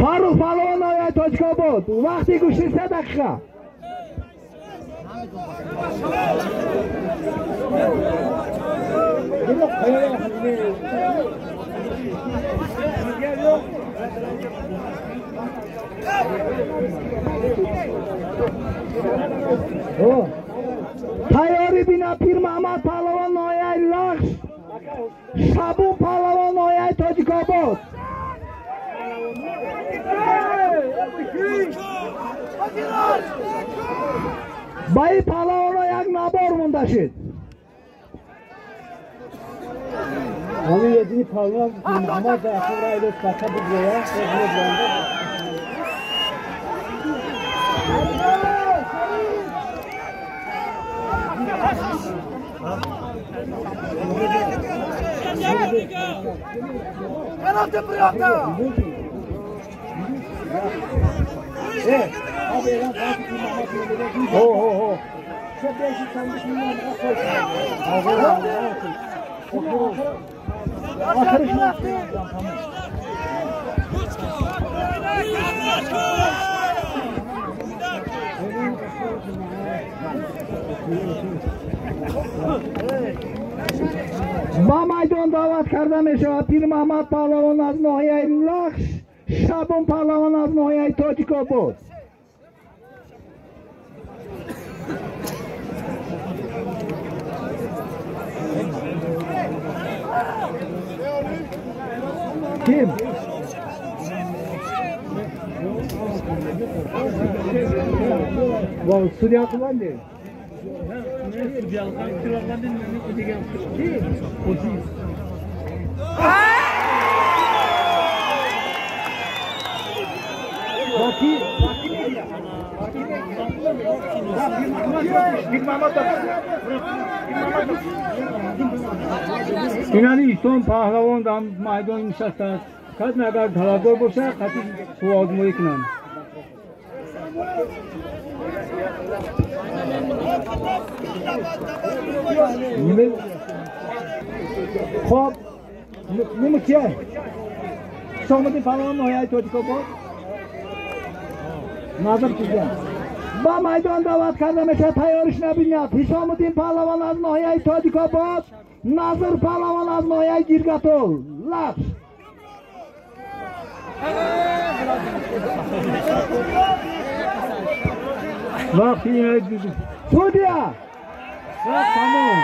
Farruh Palvon noyay To'chkobod. Vaqti go'shti 3 daqiqa. Tayyori bina Pir Muhammad Palvon noyay Laxsh. Shabun Palvon noyay To'chkobod. Bayi Palvon jak nabor mundashid. Hani yedini Palvon Muhammad Akraylı kata buraya. Penaltı bıraktı. Abi lan Fatih Muhammed Ho ho ho. Çok değişik sandık bilmem با میدان دعوت کرده می شود پیر محمد پهلوان از ناحیه لخش، شبون پهلوان از ناحیه تاجیک‌آباد. kim? Vay Suriye kullandı. اینانی son پهلوان در میدان نشسته کد اگر طلبکار باشه خطی سو آزمایی کنن خب نمو کیه؟ شامدی پهلوان ناحیه تاجیک‌آباد نظر کیه؟ با میدان دعوت کرده میشه تیارش نبینید. حسام‌الدین پهلوان از ناحیه تاجیک‌آباد، نظر پهلوان از ناحیه گیرگاتول لخش. وقتی اینایی دیدیم سودیا تمام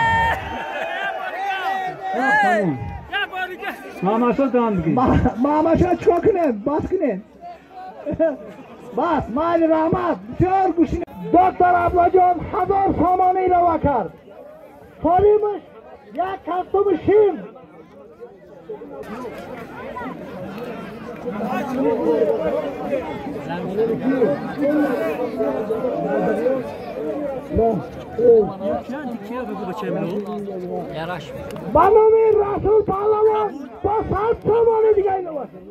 تمام ماماشا دان بگی ماماشا چکا کنه باس کنه باس مال رحمت بسیار گوشینه. دکتر ابلاجان 1000 سامانه ایروا کرد. سالیمش یک کستوم شیم. بنامه رسول پهلوان با 100 سامانه دیگه ایروا کرد.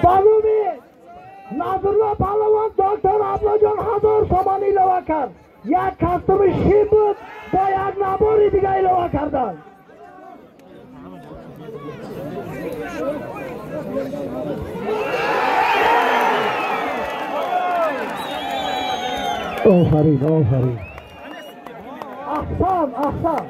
بنامه نظرالله پهلوان دکتر ابلاجان 1000 سامانه ایروا کرد. یک کستوم شیم بود با یک نباری دیگه ایروا کردن. آفرین آفرین احسان احسان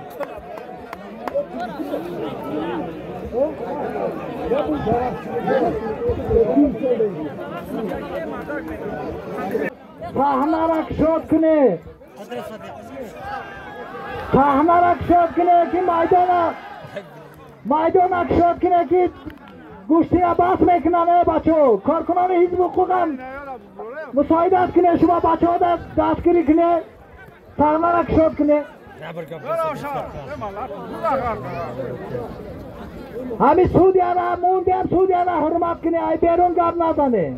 صحنه را کشاد کنه صحنه را کشاد کنه که میدان کشاد کنه که گوشتی را بس میکنن بچه کارکنان حزب حقوق هم مساعدت کنه شما بچه ها دستگیری کنه صحنه را کشاد کنه همین سودیه را مونده هم سودیه را حرمت کنه ای بیرون گب نزنه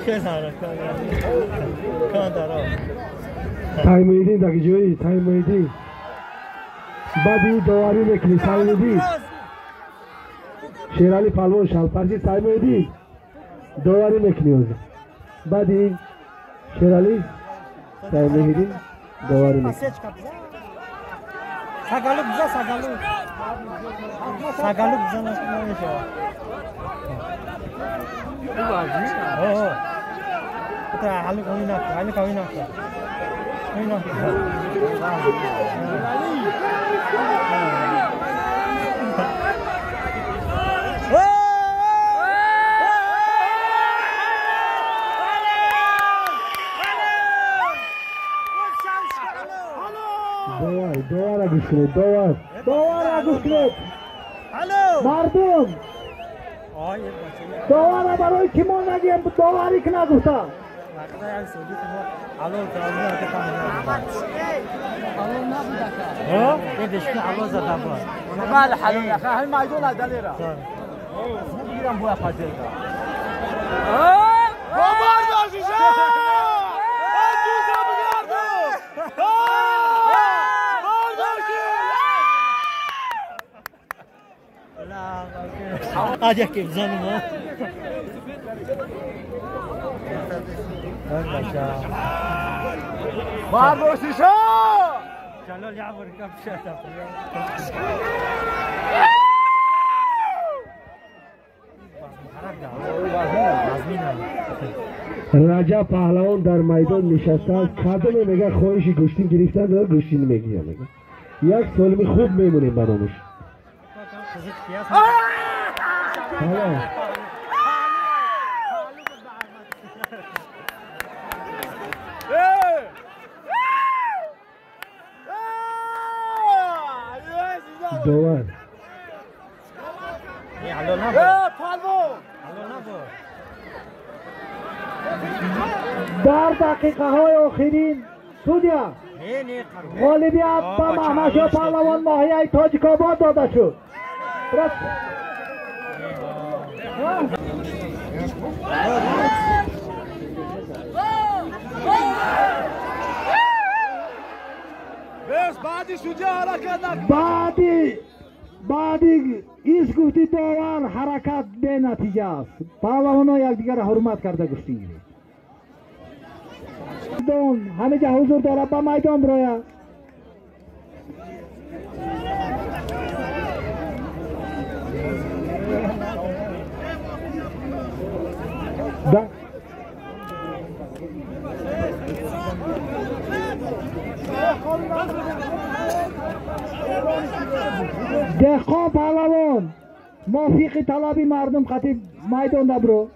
که داره کان داره تایمویدی داکی جویی تایمویدی بعدی دواری میکنی تایمویدی شیرالی پالون شلپرچی تایمویدی دواری میکنی اوزی بعدی شیرالی تایمویدی دواری میکنی ساگالو بزا ساگالو بزا نمیشه حالی کوی نه دوار گوش کنید دوار گوش کنید مردم دوار برای کی ما نگیم دواری که نگوستا بله حلال اخی همین مایدون از دلیرا میگیرم بو افاجل بابار داشیشه اجوزه بگردم آجا که بزنم بارداشیشه جلال يعبر كبشة رجب پهلوان در میدان نشسته است کدوم میگه خواهش گوشتین گرفتن داره گوشتین میگه یک سالمی خوب میمونیم براموش حالا دوار در دقیقه های آخرین سودیا غالبیت به محمد پهلوان ناحیه تاجیک‌آباد داده شد بعدی ایست گفتی داور حرکت به نتیجه است پهلوان ها یکدیگر را حرمت کرده گفتیم همه جا حضور داره به میدان برای دهقان پهلوان موسیقی طلبی مردم خطیب میدان ده برو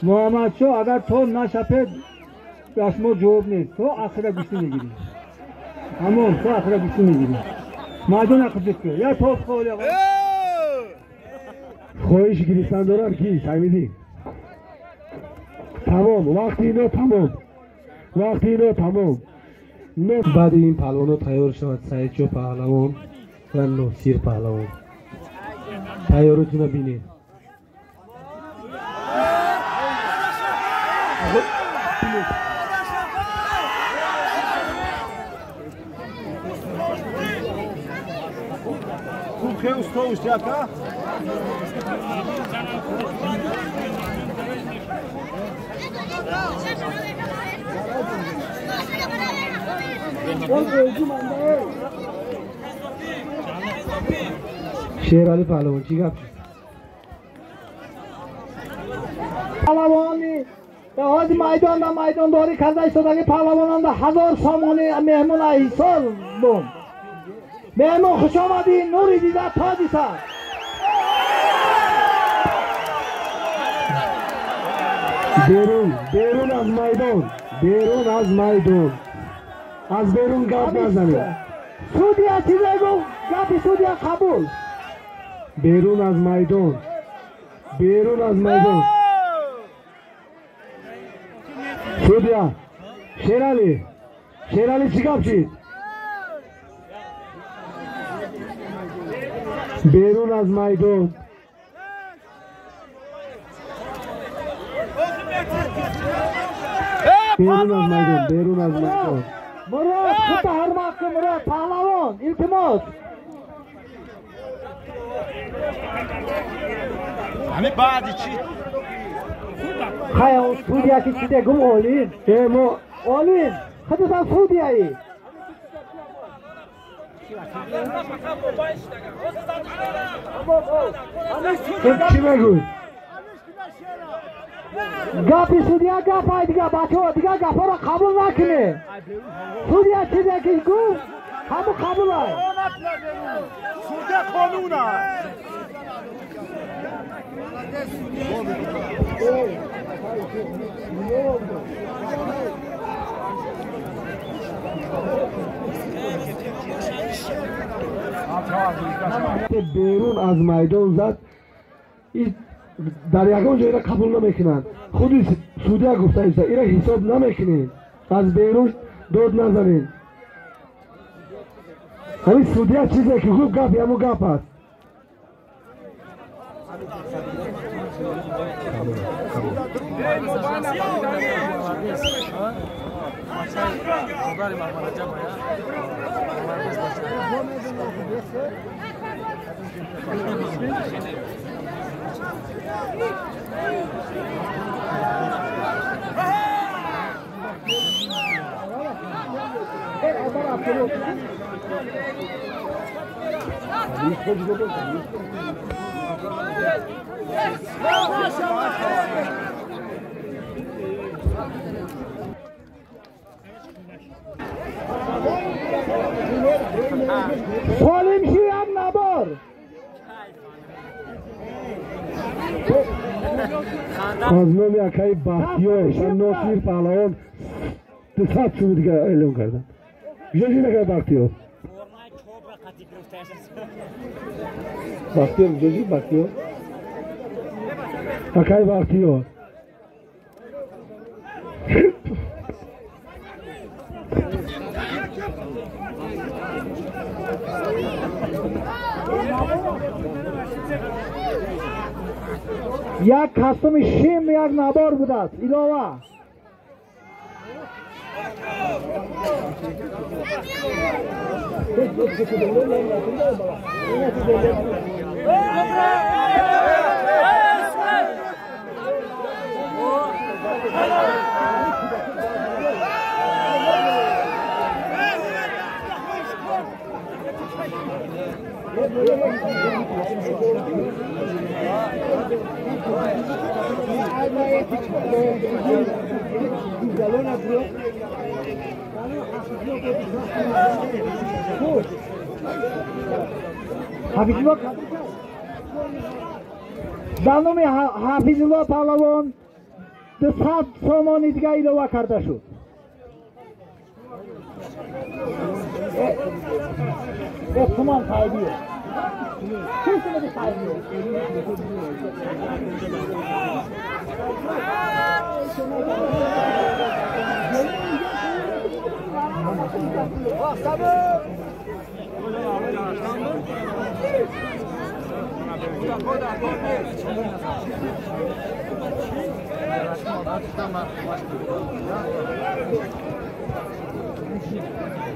محمد شو اگر تو نشپه دستمو جواب نیست تو آخر گوشتی میگیری همون تو آخر گوشتی میگیری مادون اخذت که یا تو خواهی آقا خواهیش گریستن دارن کی سایمیدی تمام وقتی اینو تمام بعد این پهلوانو تیار شد سعید پهلوان و نصیر پهلوان تیارتون رو بینید خیلی استوش دیگه. شیرالی پهلوان چی گپ؟ پهلوانی به حاج میدان و میدانداری کرده ایستادگی پهلوانان ده 1000 سامانی مهمون ایثار بود. مهمون خوش آمدی، نوری دیده تاجی سر. بیرون از میدان، بیرون از میدان، از بیرون گپ نزنید. سودیا چیزی گفت، گپی سودیا قبول. بیرون از میدان، بیرون از میدان. سودیا، شیرالی چی گپ چید؟ بیرون از میدان. بیرون از میدان. مراد خود حرمت که مراد پهلوان التماس. همه بعدی چی؟ خیلی سودیا که چیده گم آلین. آلین خودتان سودیایی. چی بگو؟ گپی سودیا گپای دیگه بچه ها دیگه گپا را قبول نکنه. سودیا چیزی که گفت همون قبول های. سودیا قانونه. بیرون از میدان زد در یکان جایی را قبول نمیکنند. خودی سودیا گفته ایسا ایره حساب نمیکنید، از بیرون داد نزنید. همین سودیا چیزی که خوب گفت همون گپ است. سالم شی هم نبار خازمان یکی بختیار شن ناصیر پهلوان دسات شما دیگه اعلام کردن جایی نگه بختیار جایی بختیار یکی بختیار یک کسم شیم یک نبار بوده است ایلاوه در نام حافظ الله پهلوان 200 سامانی دیگه ایلاوه کرده شد. سامان تاییدیه چیزی تاییدیه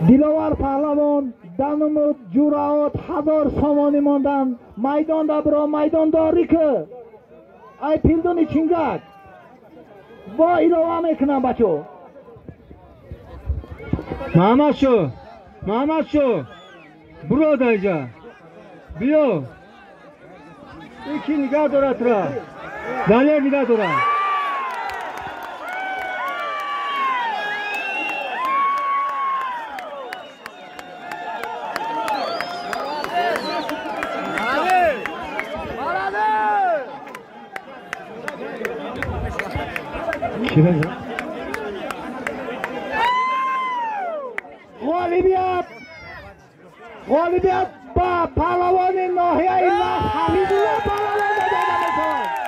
दिलावर Pahalwan دانمود جورات 1000 سامانی ماندن میدان دا برا میدان داری که ای پیلدونی چینگک با ایلوه میکنم بچو محمد شو برو دایجا بیو یکی نگاه دارد را دلیل نگاه دارد غالبیت با پهلوان ناحیه ایلاف حفیظالله پهلوان داده میشود.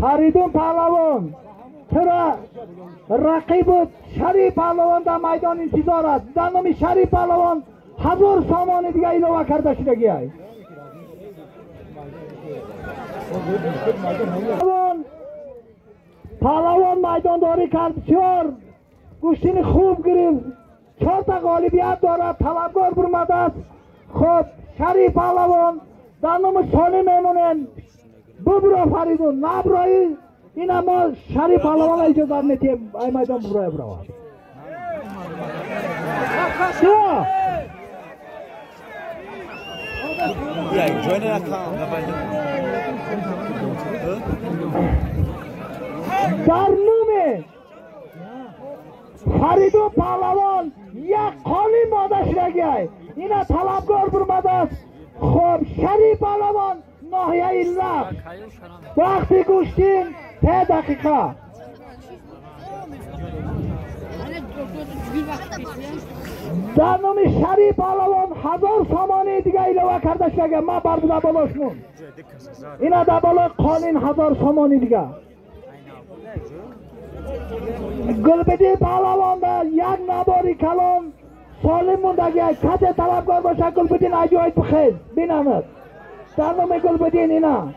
فریدون پهلوان چرا رقیب شریف پهلوان در میدان انتظار است. در نام شریف پهلوان 1000 سامان دیگه ایلوه کرده شدگی است. پهلوان میدان داری کرد، 4 گوشتین خوب گرفت، 4 تا غالبیت دارد، طلبکار برمده است. خب شریف پهلوان در نام سالی میمونن. ببرو فریدون نبرایی این اما شریف پهلوان اجازه میتیم ای میدان برای برای در نوم فریدون پهلوان یک قالی ماده شدگی اینا طلبکار برمده است. خب شریف پهلوان ناحیه ایلاف وقتی گوشتین 3 دقیقه در نام شریف پهلوان 1000 سامانی دیگه ایلوه کرده شده. ما بر در بالاش مون اینا در بالا قانین 1000 سامانی دیگه. گلبدی پهلوان در یک نباری کلان سالم موندگی کت طلبکار باشه گلبدین اجایت بخیز بینمت در نام گلبدین اینا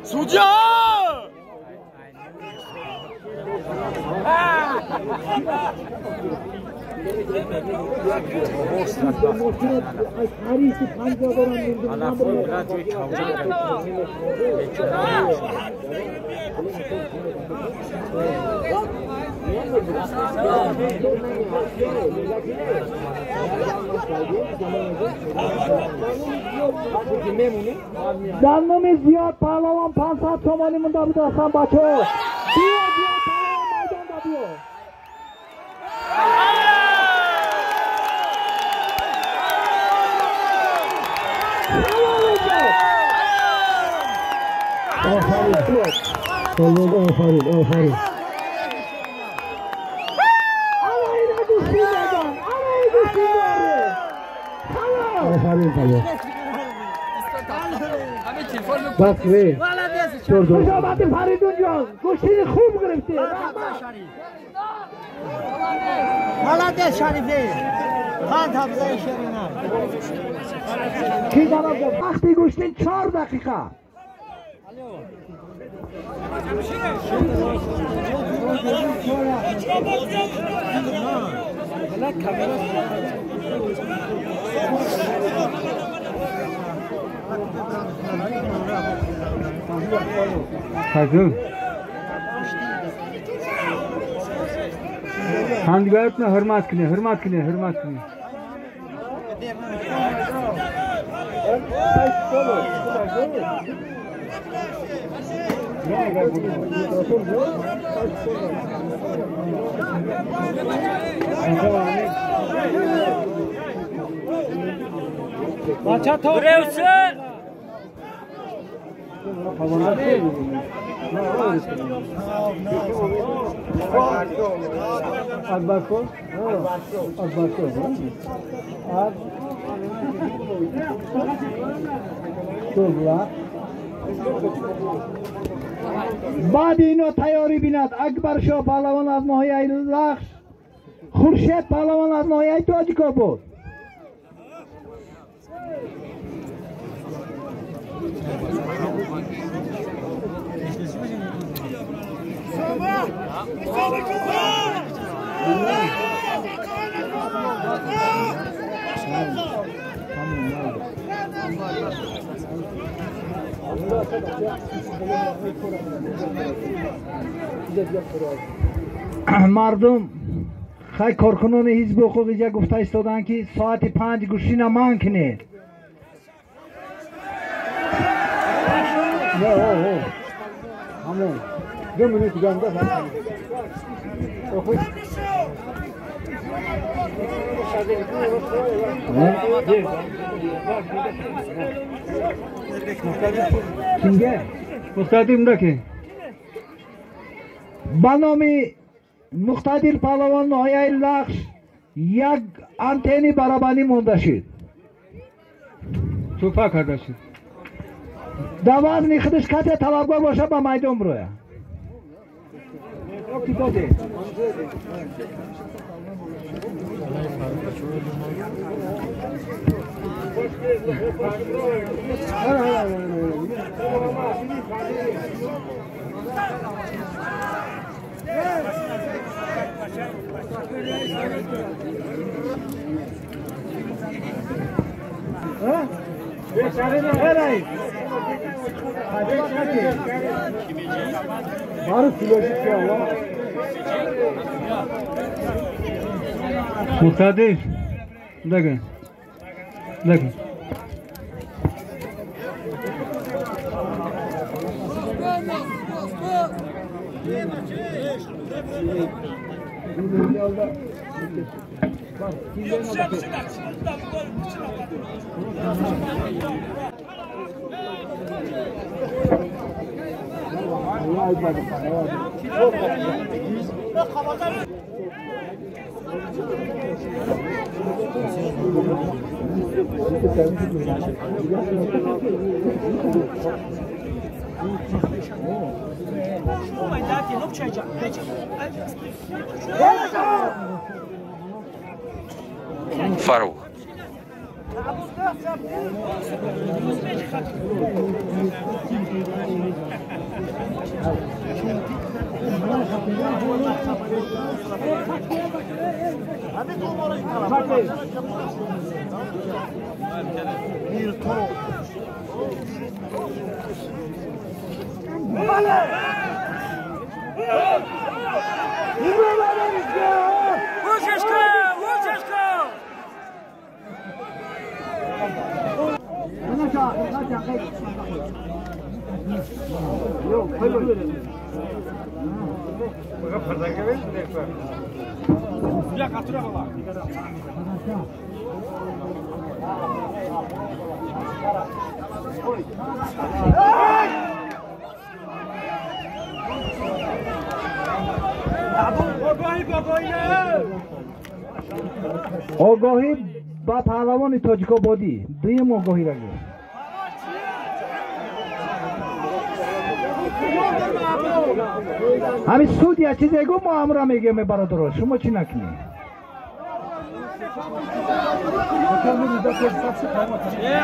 Судья! در نام زیاد پهلوان 500 تومانی مونده بود اصلا بچه ها زیاد پهلوان میدان دا بیو آفرین بس وی خوشابت فریدون جان گوشتین خوب گرفتی ملده شریفه خان حفظه شرینم کی دارم وقتی گوشتین 4 دقیقه Hazır. Handgayetine hürmet kine. بچه تا بروسه بعد اینو تیاری بیند اکبر شاه پهلوان از ناحیه لخش، خورشید پهلوان از ناحیه تاجیک‌آباد. مردم خیلی کارکنان حزب حقوق اینجا گفته ایستادن که ساعت 5 گوشی نمان کنه. همون 2 منوت گنده kimge? مختدیم که با نام مقتدر پهلوان ناحیه لخش یک آنتنی برابری مونده شد. توفا کرده شد. در وزن خودش کسی طلبکار باشه به میدان بروه. مختدر لگه لگه Фарух. آگاهی با پهلوان تاجیک‌آبادی دویم آگاهی را گفت. همین سود یا چیزی گفت ما همراه میگیم برادر شما چی نکنید؟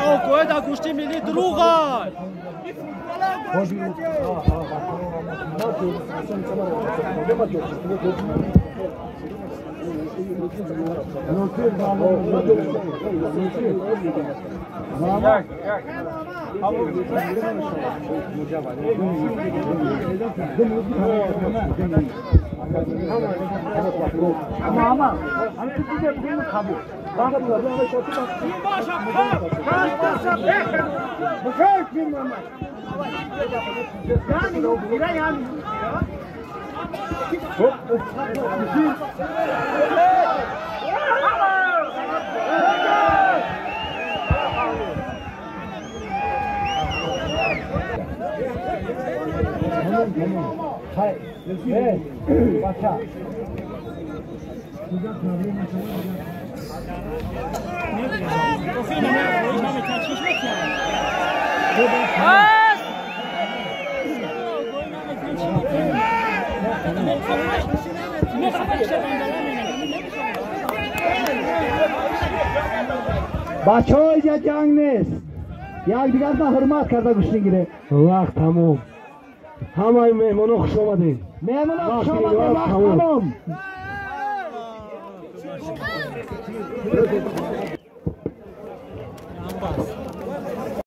آگاهی در گوشت ملی دروغه. بچه ها اینجا جنگ نیست یک دیگر ما حرمت کرده گوشتین گیره وقت تموم همه مهمان ها خوش آمدین مهمان ها خوش آمده وقت تمام